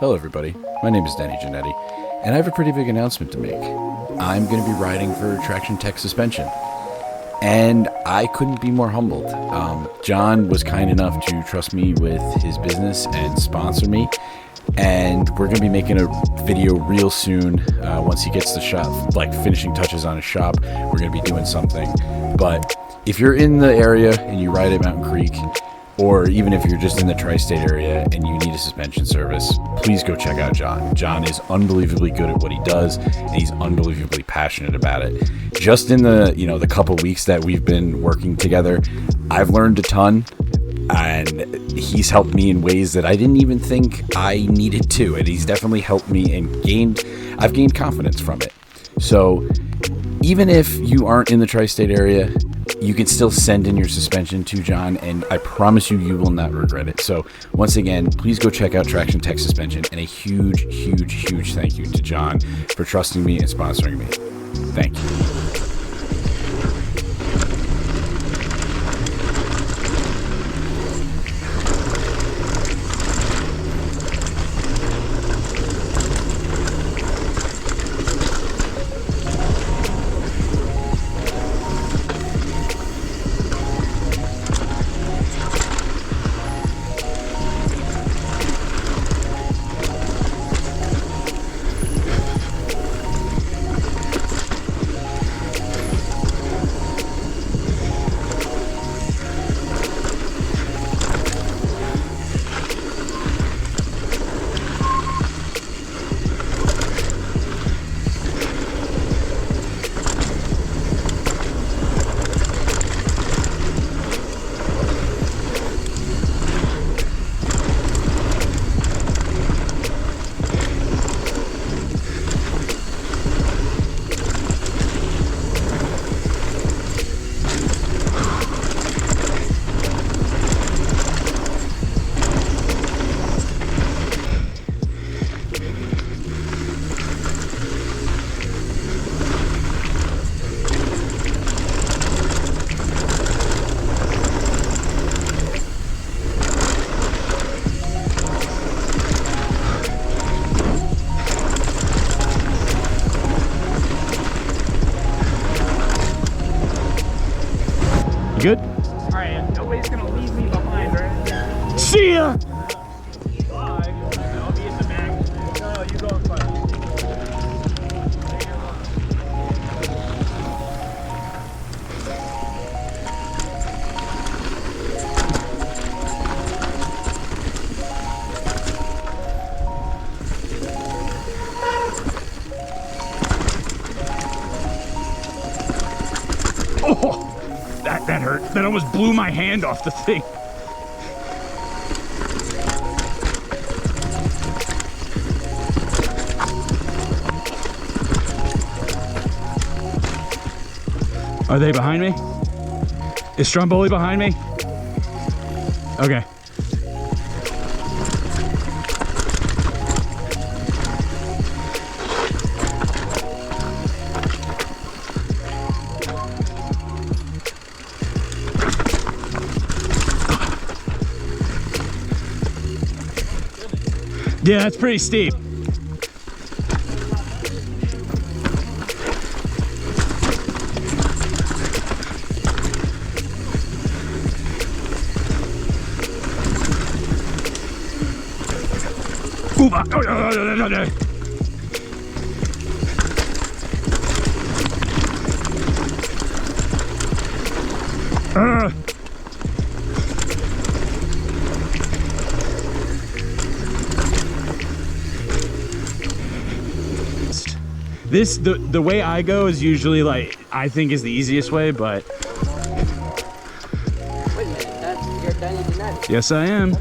Hello everybody, my name is DennyJannetti, and I have a pretty big announcement to make. I'm going to be riding for Traction Tech Suspension, and I couldn't be more humbled. John was kind enough to trust me with his business and sponsor me, and we're going to be making a video real soon. Once he gets the shop, like finishing touches on his shop, we're going to be doing something. But if you're in the area and you ride at Mountain Creek, or even if you're just in the tri-state area and you need a suspension service, please go check out John. John is unbelievably good at what he does, and he's unbelievably passionate about it. Just in the couple weeks that we've been working together, I've learned a ton, and he's helped me in ways that I didn't even think I needed to, and he's definitely helped me and I've gained confidence from it. So even if you aren't in the tri-state area, you can still send in your suspension to John, and I promise you, you will not regret it. So once again, please go check out Traction Tech Suspension, and a huge, huge, huge thank you to John for trusting me and sponsoring me. Thank you. Good? Alright, nobody's gonna leave me behind, right? See ya! Bye. I'll be in the back. No, you go in front. Oh! That hurt. That almost blew my hand off the thing. Are they behind me? Is Stromboli behind me? Okay. Yeah, that's pretty steep. This, the way I go is usually like, I think is the easiest way, but. Wait a minute, you're DennyJannetty. Yes, I am.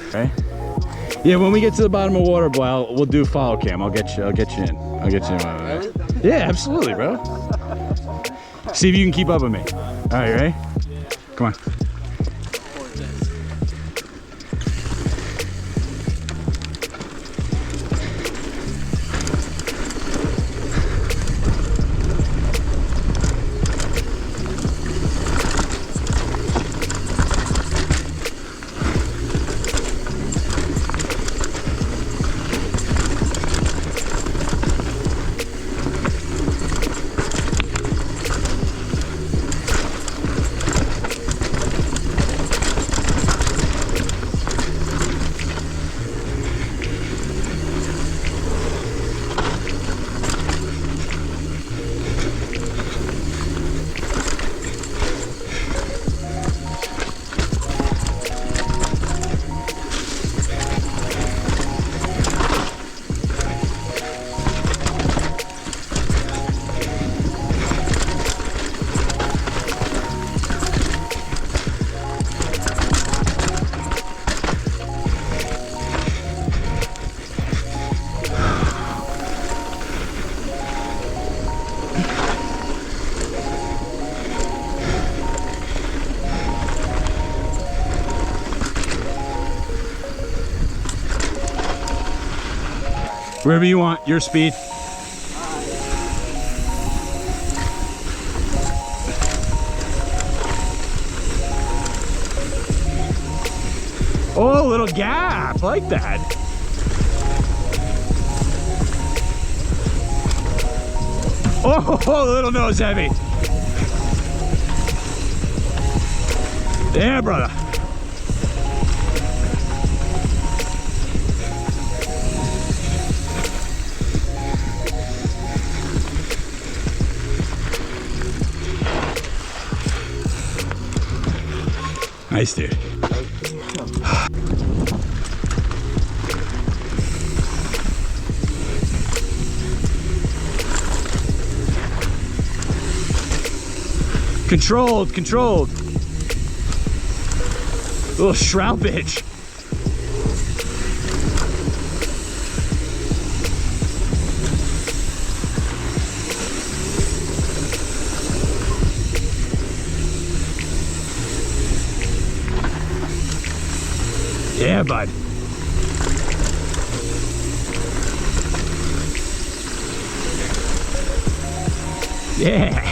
Okay. Yeah, when we get to the bottom of water, boy, we'll do follow cam. I'll get you in. I'll get you in. Really? Yeah, absolutely, bro. See if you can keep up with me. All right, you ready? Come on. Wherever you want, your speed. Oh, a little gap, like that. Oh, little nose heavy. Yeah, brother. Nice, dude. Controlled, controlled. Little shroud bitch. Yeah, bud. Yeah.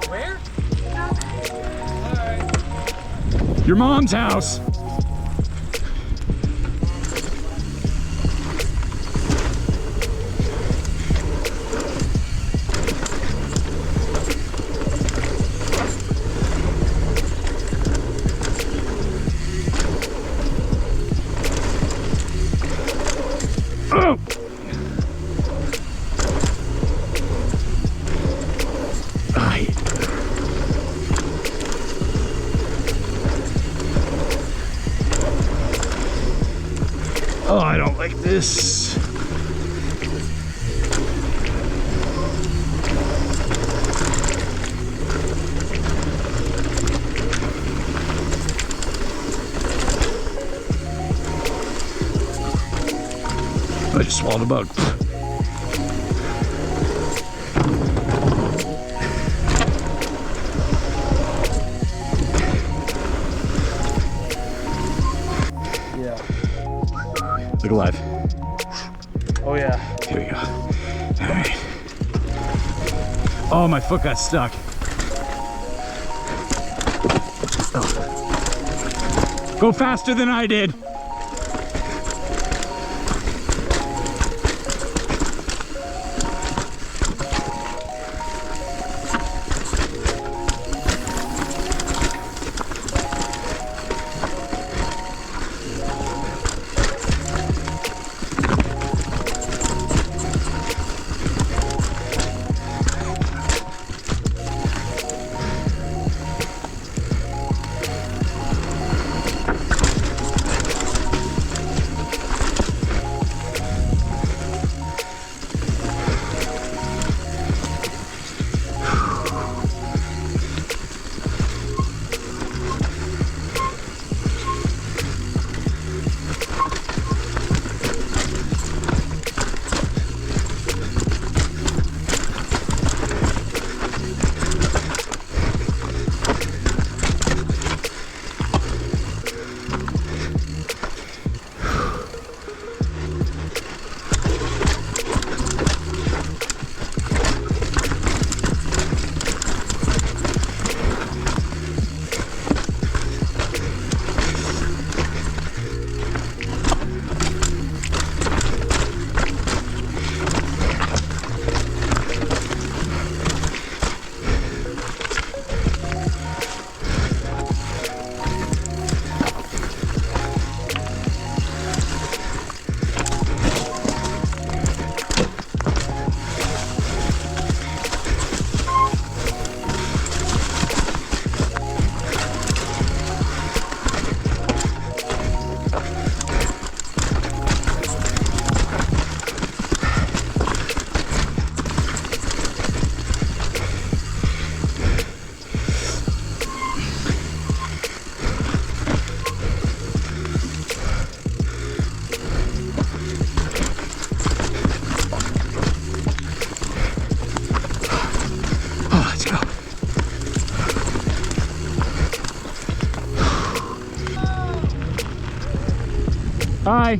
Where? Your mom's house. Oh. Aye. Oh, I don't like this. I just swallowed a bug. Yeah. Look alive. Oh yeah. Here we go. All right. Oh, my foot got stuck. Oh. Go faster than I did. Hi.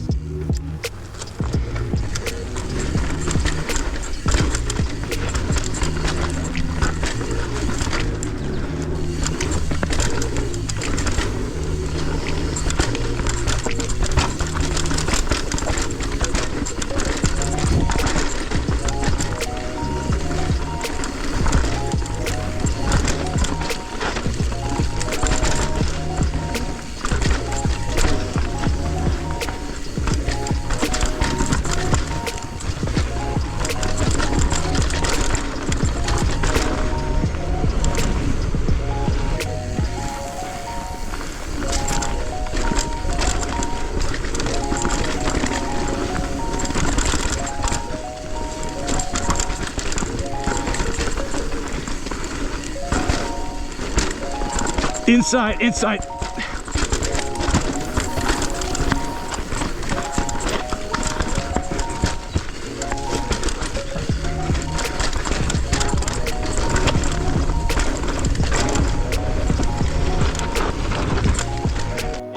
Inside, inside.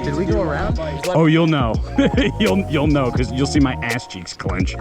Did we go around? Oh, you'll know. You'll know because you'll see my ass cheeks clench.